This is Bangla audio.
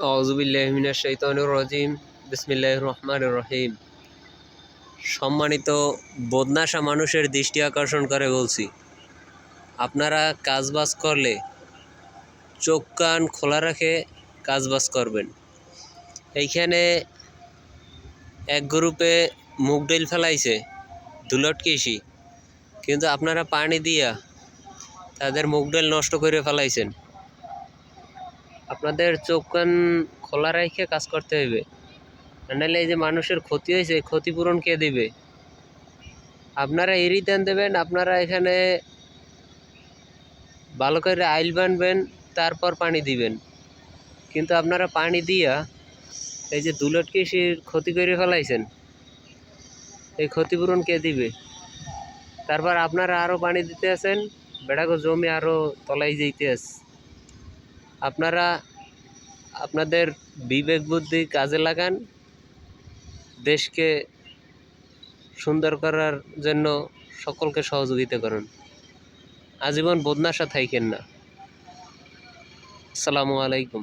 আউযুবিল্লাহি মিনাশ শাইতানির রাজিম। বিসমিল্লাহির রহমানির রহিম। সম্মানিত বদনাশা মানুষের দৃষ্টি আকর্ষণ করে বলছি, আপনারা কাজবাজ করলে চোখ কান খোলা রাখে কাজবাজ করবেন। এইখানে এক গ্রুপে মুগ ডাইল ফেলাইছে দুলটকেশি, কিন্তু আপনারা পানি দিয়া তাদের মুগ ডাইল নষ্ট করে ফেলাইছেন। আপনাদের চোখ কান খোলা রেখে কাজ করতে হইবে, নাহলে এই যে মানুষের ক্ষতি হয়েছে ক্ষতিপূরণ কে দিবে? আপনারা রিটার্ন দেবেন, আপনারা এখানে ভালো করে আইল বানবেন, তারপর পানি দিবেন। কিন্তু আপনারা পানি দিয়া এই যে দুলট কৃষির ক্ষতি করে ফেলাইছেন, এই ক্ষতিপূরণ কে দিবে? তারপর আপনারা আরও পানি দিতে আছেন, বেড়াগো জমি আরও তলাই যেতে আছে। আপনারা আপনাদের বিবেক বুদ্ধি কাজে লাগান, দেশকে সুন্দর করার জন্য সকলকে সহযোগিতা করুন। আজীবন বদনাশা থাইকেন না। আসসালামু আলাইকুম।